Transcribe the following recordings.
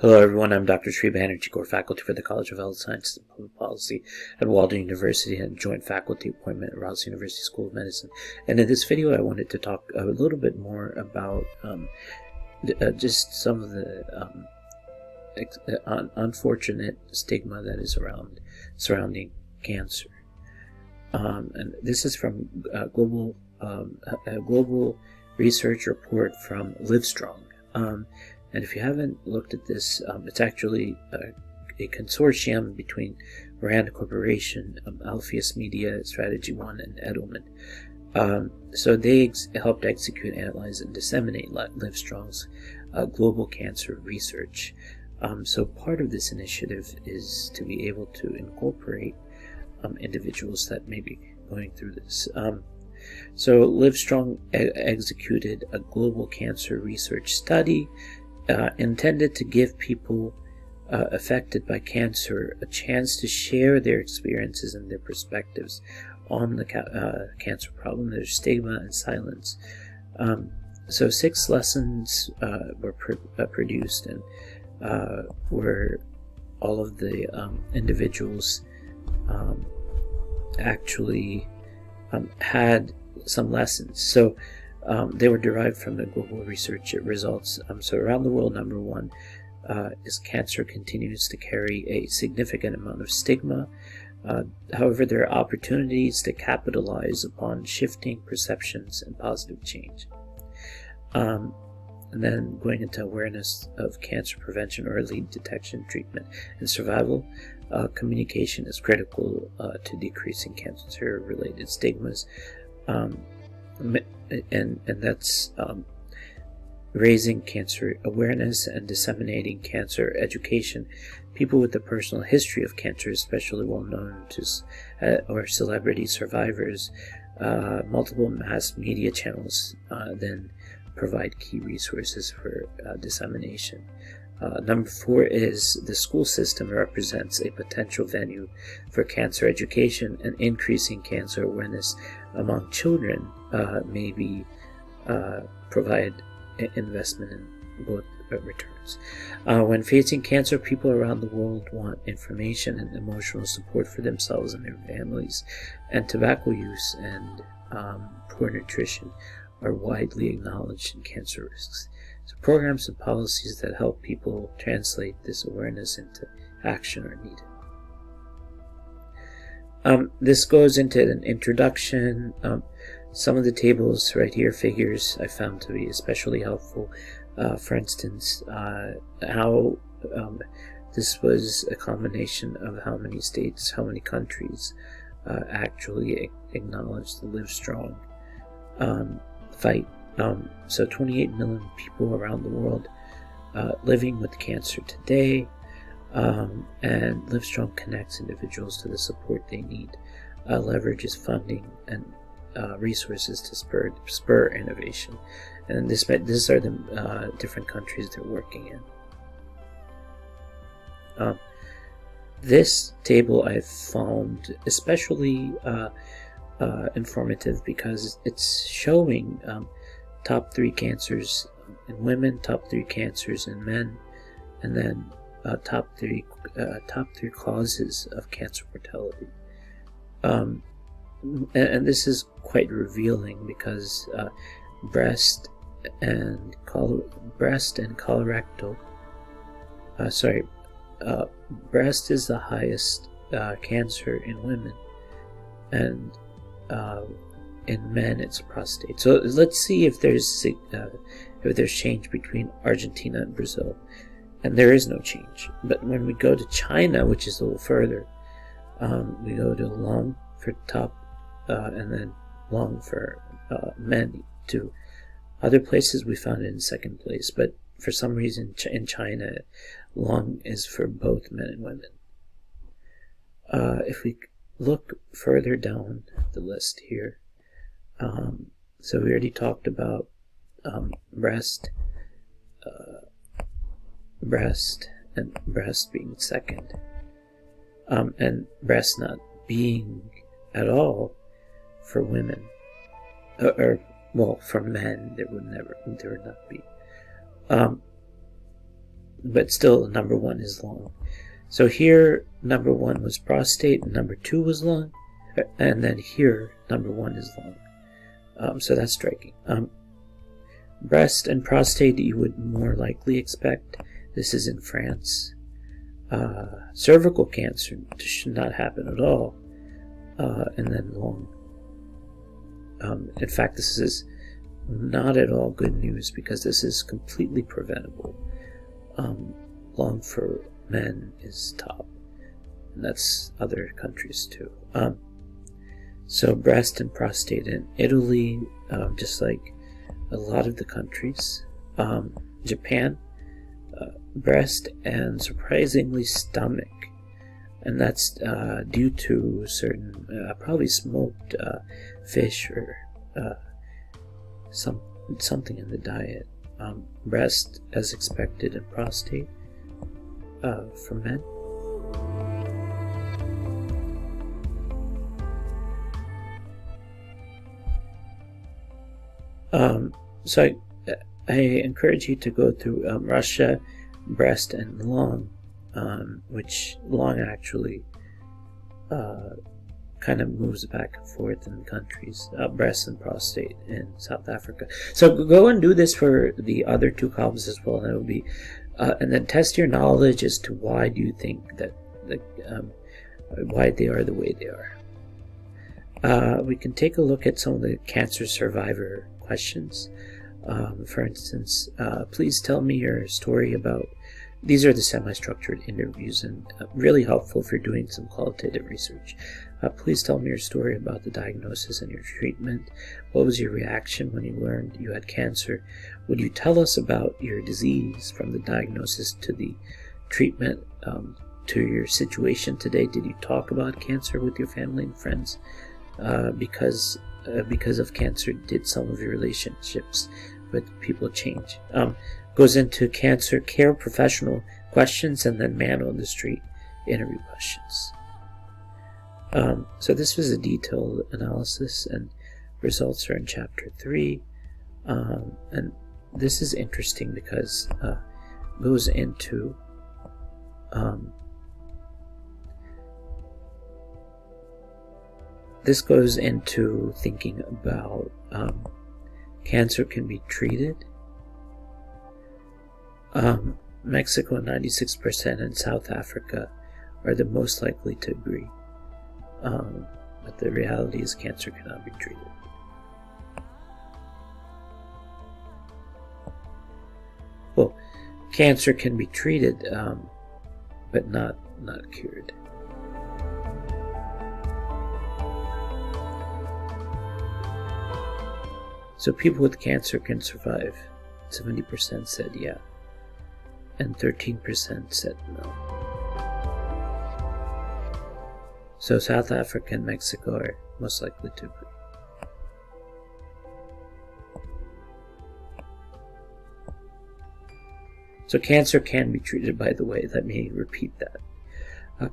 Hello everyone, I'm Dr. Sri Banerjee, core faculty for the College of Health Sciences and Public Policy at Walden University and joint faculty appointment at Rouse University School of Medicine. And in this video I wanted to talk a little bit more about just some of the unfortunate stigma that is surrounding cancer. And this is from a global research report from Livestrong. And if you haven't looked at this, it's actually a consortium between Rand Corporation, Alpheus Media, Strategy One, and Edelman. So they helped execute, analyze, and disseminate Livestrong's global cancer research. So part of this initiative is to be able to incorporate individuals that may be going through this. So Livestrong executed a global cancer research study intended to give people affected by cancer a chance to share their experiences and their perspectives on the cancer problem, their stigma and silence. So 6 lessons were produced, and where all of the individuals actually had some lessons. So they were derived from the global research results. So around the world, number one is cancer continues to carry a significant amount of stigma. However, there are opportunities to capitalize upon shifting perceptions and positive change. And then going into awareness of cancer prevention, early detection, treatment, and survival. Communication is critical to decreasing cancer-related stigmas. And that's raising cancer awareness and disseminating cancer education. People with a personal history of cancer, especially well known to or celebrity survivors, multiple mass media channels then provide key resources for dissemination. Number 4 is the school system represents a potential venue for cancer education, and increasing cancer awareness among children maybe provide investment in both returns. When facing cancer, people around the world want information and emotional support for themselves and their families, and tobacco use and poor nutrition are widely acknowledged in cancer risks. So programs and policies that help people translate this awareness into action are needed. This goes into an introduction. Some of the tables right here, figures, I found to be especially helpful. For instance, how this was a combination of how many states, how many countries actually acknowledged the Livestrong fight. So 28 million people around the world living with cancer today, and Livestrong connects individuals to the support they need, leverages funding and resources to spur innovation. And these are the different countries they're working in. This table I found especially informative because it's showing top 3 cancers in women, top 3 cancers in men, and then top three causes of cancer mortality. And this is quite revealing because breast and colorectal. Breast is the highest cancer in women, and in men it's prostate. So let's see if there's change between Argentina and Brazil, and there is no change. But when we go to China, which is a little further, we go to lung for top, and then lung for men too. Other places we found it in second place, but for some reason in China, lung is for both men and women. If we look further down the list here, so we already talked about breast and breast being second, and breast not being at all for women, or well, for men there would not be. but still number 1 is lung. So here number 1 was prostate and number 2 was lung, and then here number 1 is lung. So that's striking. Breast and prostate you would more likely expect. This is in France. Cervical cancer should not happen at all. And then lung. In fact, this is not at all good news because this is completely preventable. Lung for men is top, and that's other countries too. So breast and prostate in Italy, just like a lot of the countries. Japan, breast and surprisingly stomach, and that's due to certain probably smoked fish or something in the diet. Breast as expected, and prostate for men. So I encourage you to go through Russia, breast, and lung, which lung actually kind of moves back and forth in countries, breast and prostate in South Africa. So go and do this for the other 2 columns as well, and it will be, and then test your knowledge as to why do you think that, why they are the way they are. We can take a look at some of the cancer survivor questions. For instance, please tell me your story about, these are the semi-structured interviews and really helpful if you're doing some qualitative research. Please tell me your story about the diagnosis and your treatment. What was your reaction when you learned you had cancer? Would you tell us about your disease from the diagnosis to the treatment, to your situation today? Did you talk about cancer with your family and friends? Because of cancer, did some of your relationships with people change? Goes into cancer care professional questions and then man on the street interview questions. So this was a detailed analysis, and results are in chapter 3. And this is interesting because goes into this goes into thinking about cancer can be treated. Mexico 96% and South Africa are the most likely to agree. But the reality is cancer cannot be treated. Well, cancer can be treated, but not cured. So people with cancer can survive. 70% said yeah, and 13% said no. So South Africa and Mexico are most likely to agree. So cancer can be treated, by the way. Let me repeat that.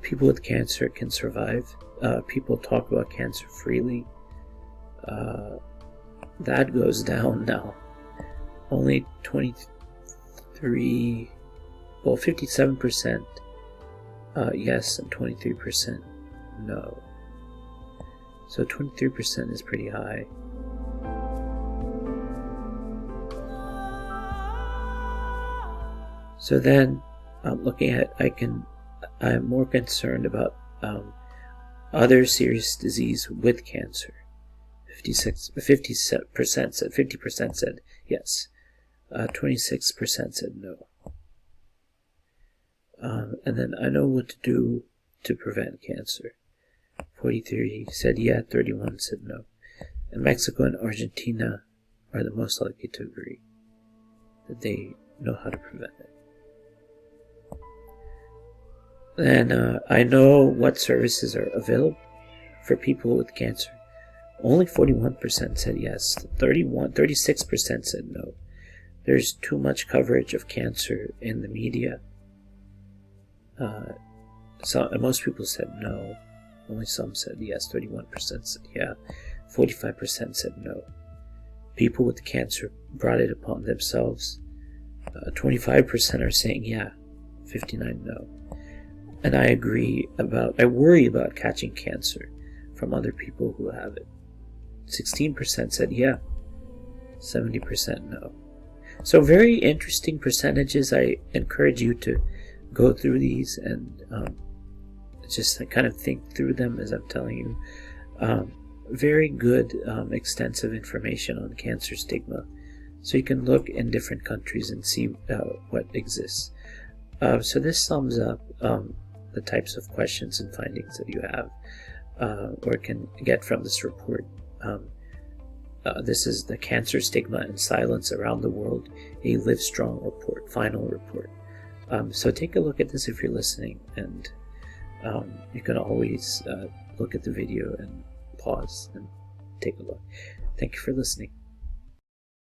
People with cancer can survive. People talk about cancer freely. That goes down now. Only 57% yes, and 23% no. So 23% is pretty high. So then, looking at, I'm more concerned about other serious disease with cancer. 50% said yes. 26% said no. And then I know what to do to prevent cancer. 43 said yeah, 31 said no. And Mexico and Argentina are the most likely to agree that they know how to prevent it. And I know what services are available for people with cancer. Only 41% said yes. 36% said no. There's too much coverage of cancer in the media. So most people said no. Only some said yes. 31% said yeah. 45% said no. People with cancer brought it upon themselves. 25% are saying yeah. 59 no. And I worry about catching cancer from other people who have it. 16% said yeah, 70% no. So very interesting percentages. I encourage you to go through these and just kind of think through them as I'm telling you. Very good, extensive information on cancer stigma. So you can look in different countries and see what exists. So this sums up the types of questions and findings that you have or can get from this report. This is the Cancer Stigma and Silence Around the World, a Livestrong report, final report. So take a look at this if you're listening, and you can always look at the video and pause and take a look. Thank you for listening.